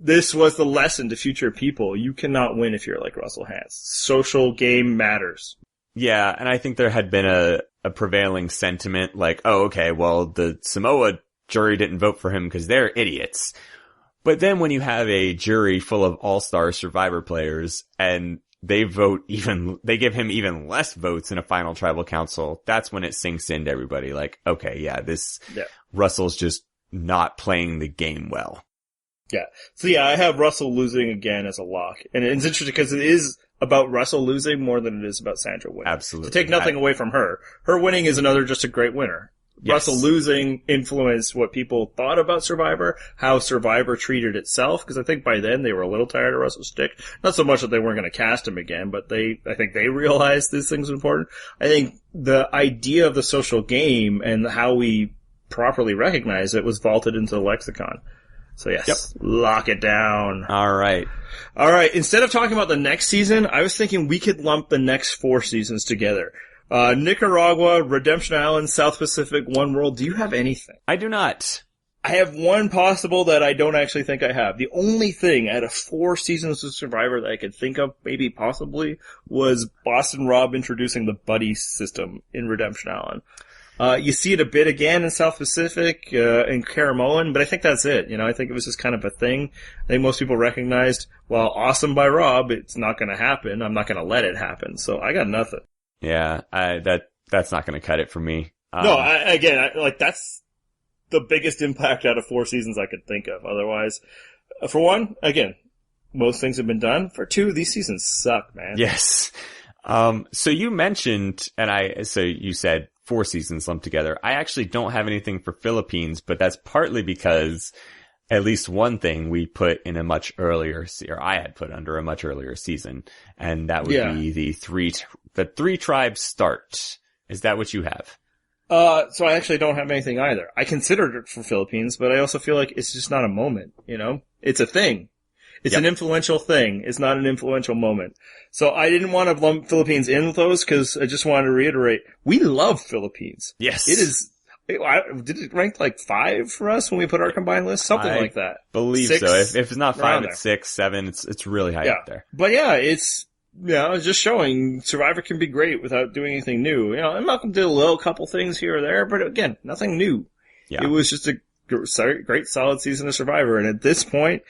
This was the lesson to future people. You cannot win if you're like Russell Hantz. Social game matters. Yeah, and I think there had been a a prevailing sentiment like, oh, okay, well, the Samoa jury didn't vote for him because they're idiots. But then when you have a jury full of all-star Survivor players and they give him even less votes in a final tribal council, that's when it sinks into everybody like, okay, yeah, Russell's just not playing the game well. Yeah. So yeah, I have Russell losing again as a lock. And it's interesting because it is about Russell losing more than it is about Sandra winning. Absolutely. To take nothing away from her. Her winning is just a great winner. Yes. Russell losing influenced what people thought about Survivor, how Survivor treated itself, because I think by then they were a little tired of Russell's shtick. Not so much that they weren't going to cast him again, but I think they realized this thing's important. I think the idea of the social game and how we properly recognize it was vaulted into the lexicon. So yes, Lock it down. All right. Instead of talking about the next season, I was thinking we could lump the next 4 seasons together. Nicaragua, Redemption Island, South Pacific, One World. Do you have anything? I do not. I have one possible that I don't actually think I have. The only thing out of 4 seasons of Survivor that I could think of, maybe possibly, was Boston Rob introducing the buddy system in Redemption Island. You see it a bit again in South Pacific, in Caramoan, but I think that's it. I think it was just kind of a thing. I think most people recognized, well, awesome by Rob, it's not gonna happen. I'm not gonna let it happen. So I got nothing. Yeah, that's not gonna cut it for me. That's the biggest impact out of 4 seasons I could think of. Otherwise, for one, again, most things have been done. For 2, these seasons suck, man. Yes. So you mentioned, so you said 4 seasons lumped together. I actually don't have anything for Philippines, but that's partly because at least one thing we put in a much earlier, or I had put under a much earlier season, and that would be the three tribes start. Is that what you have? So I actually don't have anything either. I considered it for Philippines, but I also feel like it's just not a moment, It's a thing. It's an influential thing. It's not an influential moment. So I didn't want to lump Philippines in with those because I just wanted to reiterate, we love Philippines. Yes. It is, did it rank like 5 for us when we put our combined list? Something like that. Believe 6, so. If it's not 5, it's 6, 7. It's really high up there. But yeah, it's just showing Survivor can be great without doing anything new. And Malcolm did a little couple things here or there, but again, nothing new. Yeah. It was just a great solid season of Survivor. And at this point,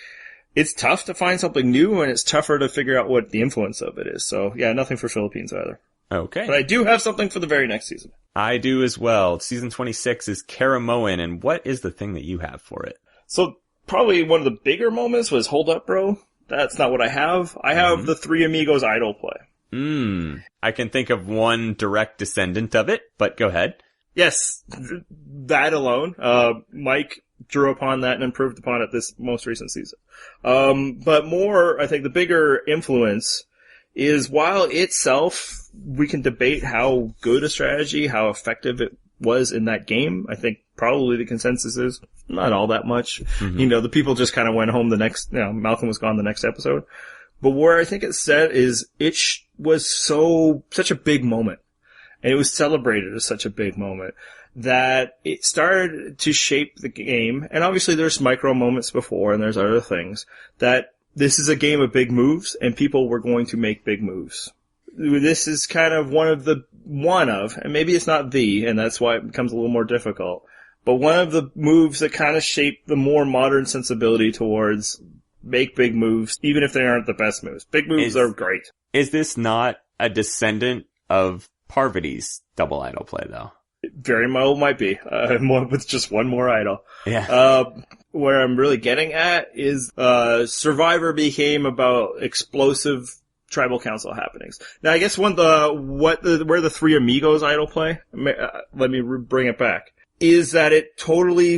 it's tough to find something new, and it's tougher to figure out what the influence of it is. So, yeah, nothing for Philippines either. Okay. But I do have something for the very next season. I do as well. Season 26 is Caramoan, and what is the thing that you have for it? So, probably one of the bigger moments was Hold Up, Bro. That's not what I have. I have the Three Amigos idol play. I can think of one direct descendant of it, but go ahead. Yes, that alone. Mike drew upon that and improved upon it this most recent season. But more, I think the bigger influence is while itself, we can debate how good a strategy, how effective it was in that game. I think probably the consensus is not all that much. The people just kind of went home Malcolm was gone the next episode. But where I think it's set is it was such a big moment. And it was celebrated as such a big moment that it started to shape the game. And obviously there's micro moments before and there's other things that this is a game of big moves and people were going to make big moves. This is kind of one of, and maybe it's not and that's why it becomes a little more difficult, but one of the moves that kind of shape the more modern sensibility towards make big moves, even if they aren't the best moves. Big moves are great. Is this not a descendant of Parvati's double idol play, though? It very well might be, with just one more idol. Yeah. Where I'm really getting at is, Survivor became about explosive tribal council happenings. Now, I guess where the Three Amigos idol play, let me bring it back, is that it totally,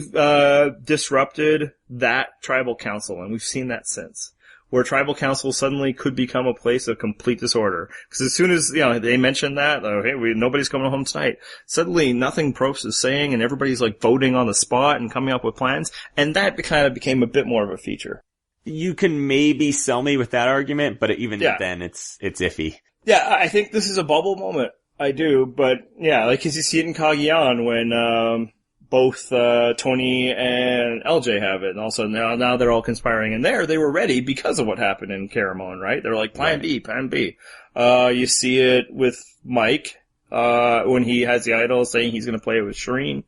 disrupted that tribal council, and we've seen that since. Where tribal council suddenly could become a place of complete disorder. Because as soon as, they mentioned that, nobody's coming home tonight, suddenly nothing Probst is saying and everybody's like voting on the spot and coming up with plans, and that kind of became a bit more of a feature. You can maybe sell me with that argument, but even then it's iffy. Yeah, I think this is a bubble moment. I do, but cause you see it in Cagayan when, both Tony and LJ have it, and also now they're all conspiring. And they were ready because of what happened in Caramoan, right? They're like, Plan B. You see it with Mike, when he has the idol saying he's going to play it with Shireen.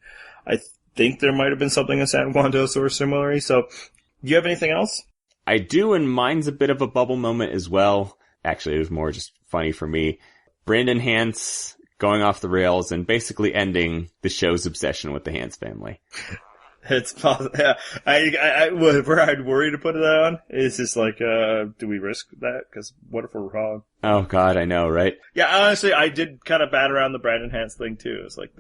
I think there might have been something in San Juan del Sur similarly. So, do you have anything else? I do, and mine's a bit of a bubble moment as well. Actually, it was more just funny for me. Brandon Hantz going off the rails and basically ending the show's obsession with the Hantz family. It's possible. Yeah. Where I'd worry to put it on is just like, do we risk that? Because what if we're wrong? Oh God, I know, right? Yeah, honestly, I did kind of bat around the Brandon Hantz thing too. It's like,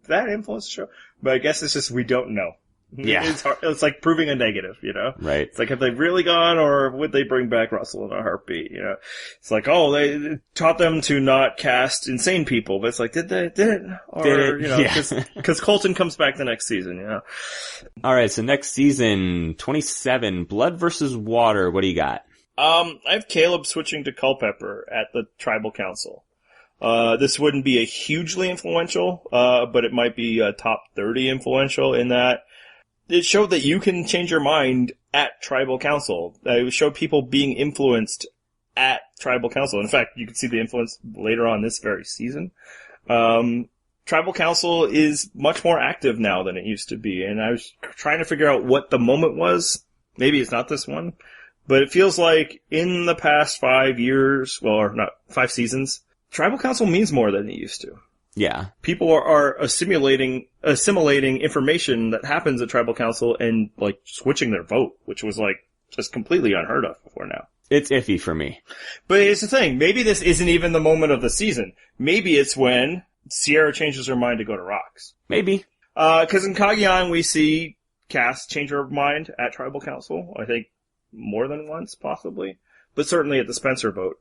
that influenced the show? But I guess it's just we don't know. Yeah. It's hard. It's like proving a negative, you know? Right. It's like, have they really gone, or would they bring back Russell in a heartbeat, you know? It's like, oh, they taught them to not cast insane people, but it's like, did it? Or, did it? You know, Yeah. cause Colton comes back the next season, you know? Alright, so next season, 27, Blood versus Water, what do you got? I have Caleb switching to Culpepper at the Tribal Council. This wouldn't be a hugely influential, but it might be a top 30 influential in that it showed that you can change your mind at Tribal Council. It showed people being influenced at Tribal Council. In fact, you can see the influence later on this very season. Tribal Council is much more active now than it used to be, and I was trying to figure out what the moment was. Maybe it's not this one, but it feels like in the past 5 years, well, or not, 5 seasons, Tribal Council means more than it used to. Yeah. People are assimilating information that happens at Tribal Council and, like, switching their vote, which was, like, just completely unheard of before now. It's iffy for me. But here's the thing. Maybe this isn't even the moment of the season. Maybe it's when Sierra changes her mind to go to Rocks. Maybe. Cause in Cagayan we see Cass change her mind at Tribal Council. I think more than once, possibly. But certainly at the Spencer vote.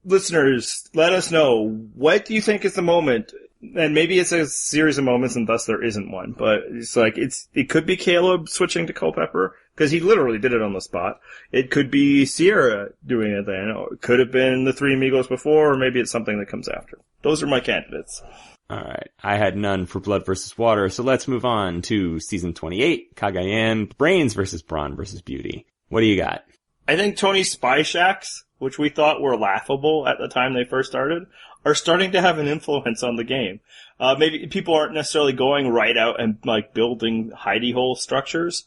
Listeners, let us know, what do you think is the moment? And maybe it's a series of moments and thus there isn't one, but it's like, it could be Caleb switching to Culpepper, cause he literally did it on the spot. It could be Sierra doing it then, or it could have been the Three Amigos before, or maybe it's something that comes after. Those are my candidates. Alright, I had none for Blood versus Water, so let's move on to season 28, Cagayan, Brains versus Brawn versus Beauty. What do you got? I think Tony's spy shacks, which we thought were laughable at the time they first started, are starting to have an influence on the game. Maybe people aren't necessarily going right out and, like, building hidey hole structures,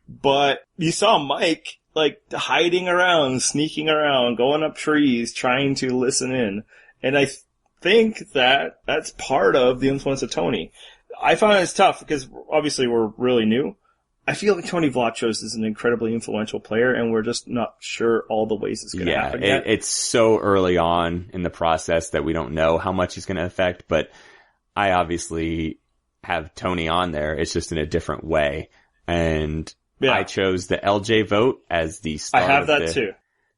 but you saw Mike, like, hiding around, sneaking around, going up trees, trying to listen in. And I think that that's part of the influence of Tony. I find it's tough because obviously we're really new. I feel like Tony Vlachos is an incredibly influential player, and we're just not sure all the ways it's going to happen yet. It's so early on in the process that we don't know how much he's going to affect, but I obviously have Tony on there. It's just in a different way. And I chose the LJ vote as the start I have that too.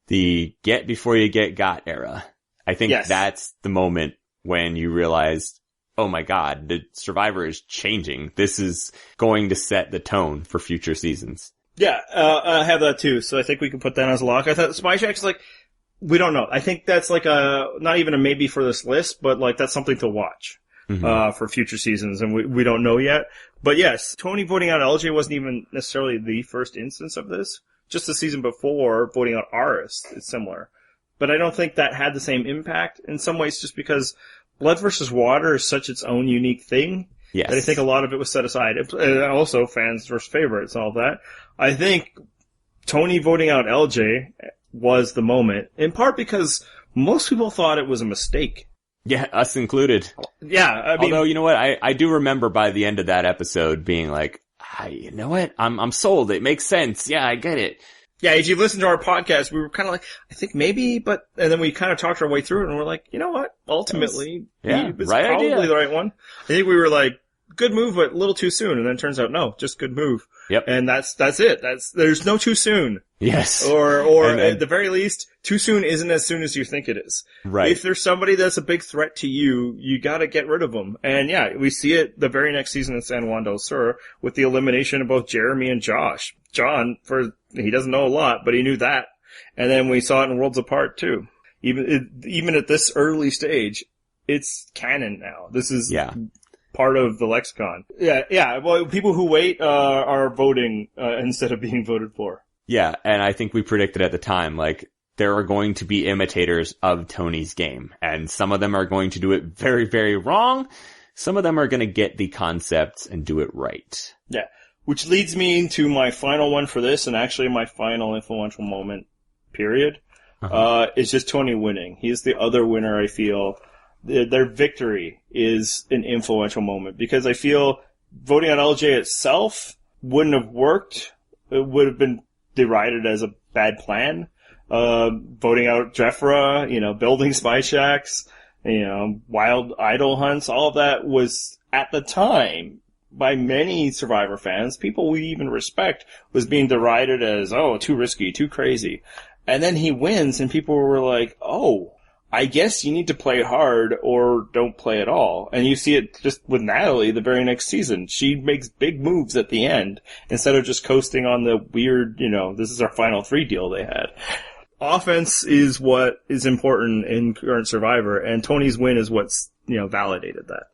The get before you get got era. I think that's the moment when you realize, oh my God, the Survivor is changing. This is going to set the tone for future seasons. Yeah, I have that too, so I think we can put that as a lock. I thought Spy Shack's like, we don't know. I think that's like not even a maybe for this list, but like that's something to watch, for future seasons, and we don't know yet. But yes, Tony voting out LJ wasn't even necessarily the first instance of this. Just the season before, voting out Aris is similar. But I don't think that had the same impact in some ways just because Blood versus Water is such its own unique thing. Yes. That I think a lot of it was set aside. And also fans versus favorites and all that. I think Tony voting out LJ was the moment, in part because most people thought it was a mistake. Yeah, us included. Yeah, I mean, although, you know what? I do remember by the end of that episode being like, you know what? I'm sold. It makes sense. Yeah, I get it. Yeah, as you listen to our podcast, we were kind of like, I think maybe, but, and then we kind of talked our way through it and we're like, you know what? Ultimately, it's right probably idea. the right one. I think we were like, good move, but a little too soon. And then it turns out, no, just good move. Yep. And that's it. There's no too soon. Yes. Or at the very least, too soon isn't as soon as you think it is. Right. If there's somebody that's a big threat to you, you gotta get rid of them. And yeah, we see it the very next season in San Juan del Sur with the elimination of both Jeremy and Josh. John, he doesn't know a lot, but he knew that. And then we saw it in Worlds Apart too. Even at this early stage, it's canon now. This is part of the lexicon. Yeah. Well, people who wait, are voting, instead of being voted for. Yeah, and I think we predicted at the time, like, there are going to be imitators of Tony's game, and some of them are going to do it very, very wrong. Some of them are going to get the concepts and do it right. Yeah. Which leads me to my final one for this, and actually my final influential moment, period, is just Tony winning. He's the other winner, I feel. Their victory is an influential moment, because I feel voting on LJ itself wouldn't have worked. It would have been derided as a bad plan. Voting out Jeffra, building spy shacks, wild idol hunts, all of that was, at the time, by many Survivor fans, people we even respect, was being derided as, too risky, too crazy. And then he wins, and people were like, I guess you need to play hard or don't play at all. And you see it just with Natalie the very next season. She makes big moves at the end, instead of just coasting on the weird, this is our final 3 deal they had. Offense is what is important in current Survivor, and Tony's win is what's, validated that.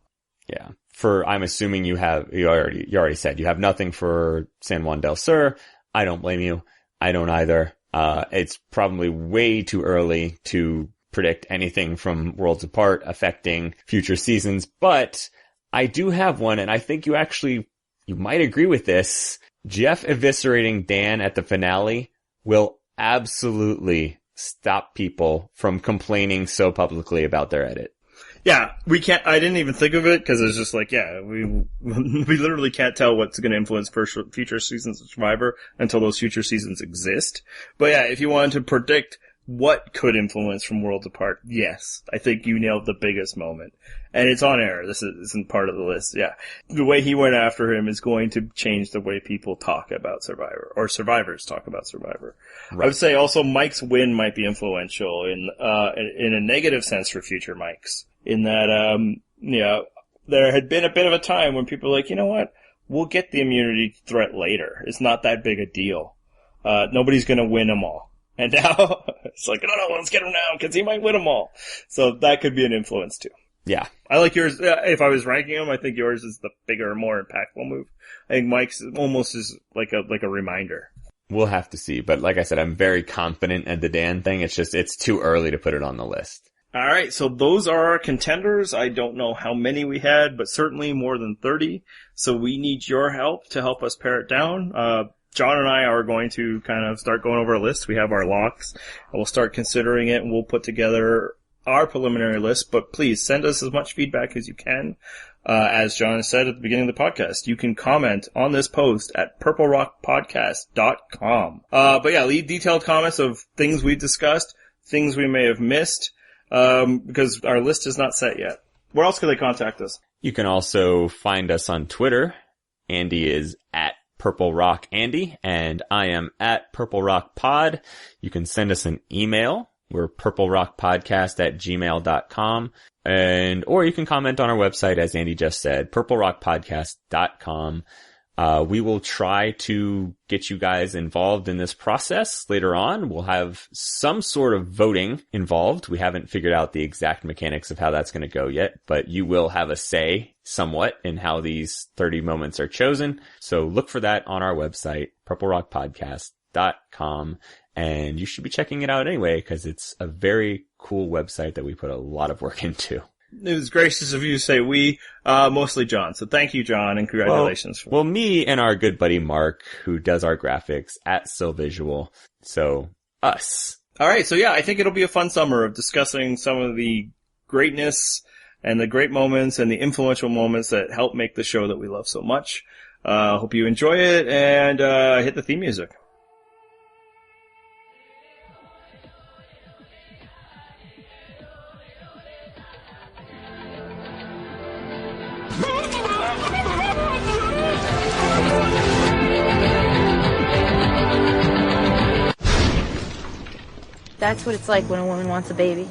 Yeah. I'm assuming you already said you have nothing for San Juan del Sur. I don't blame you. I don't either. It's probably way too early to predict anything from Worlds Apart affecting future seasons, but I do have one, and I think you might agree with this. Jeff eviscerating Dan at the finale will absolutely stop people from complaining so publicly about their edit. Yeah, I didn't even think of it, because it's just like, we literally can't tell what's going to influence future seasons of Survivor until those future seasons exist. But yeah, if you wanted to predict what could influence from Worlds Apart, yes, I think you nailed the biggest moment. And it's on air. This isn't part of the list. Yeah. The way he went after him is going to change the way people talk about Survivor, or survivors talk about Survivor. Right. I would say also Mike's win might be influential in a negative sense for future Mikes. In that, there had been a bit of a time when people were like, you know what? We'll get the immunity threat later. It's not that big a deal. Nobody's gonna win them all. And now, it's like, no, let's get him now, because he might win them all. So that could be an influence too. Yeah. I like yours. If I was ranking them, I think yours is the bigger, more impactful move. I think Mike's almost is like a reminder. We'll have to see. But like I said, I'm very confident in the Dan thing. It's too early to put it on the list. All right, so those are our contenders. I don't know how many we had, but certainly more than 30. So we need your help to help us pare it down. John and I are going to kind of start going over a list. We have our locks, and we'll start considering it, and we'll put together our preliminary list. But please send us as much feedback as you can. As John said at the beginning of the podcast, you can comment on this post at purplerockpodcast.com. But yeah, leave detailed comments of things we discussed, things we may have missed, because our list is not set yet. Where else can they contact us? You can also find us on Twitter. Andy is at Purple Rock Andy, and I am at Purple Rock Pod. You can send us an email. We're purplerockpodcast@gmail.com. Or you can comment on our website, as Andy just said, purplerockpodcast.com. We will try to get you guys involved in this process later on. We'll have some sort of voting involved. We haven't figured out the exact mechanics of how that's going to go yet, but you will have a say somewhat in how these 30 moments are chosen. So look for that on our website, purplerockpodcast.com. And you should be checking it out anyway, because it's a very cool website that we put a lot of work into. It was gracious of you to say we, mostly John. So thank you, John, and congratulations. Well, me and our good buddy Mark, who does our graphics at SoVisual. So, us. All right. So yeah, I think it'll be a fun summer of discussing some of the greatness and the great moments and the influential moments that help make the show that we love so much. Hope you enjoy it, and hit the theme music. That's what it's like when a woman wants a baby.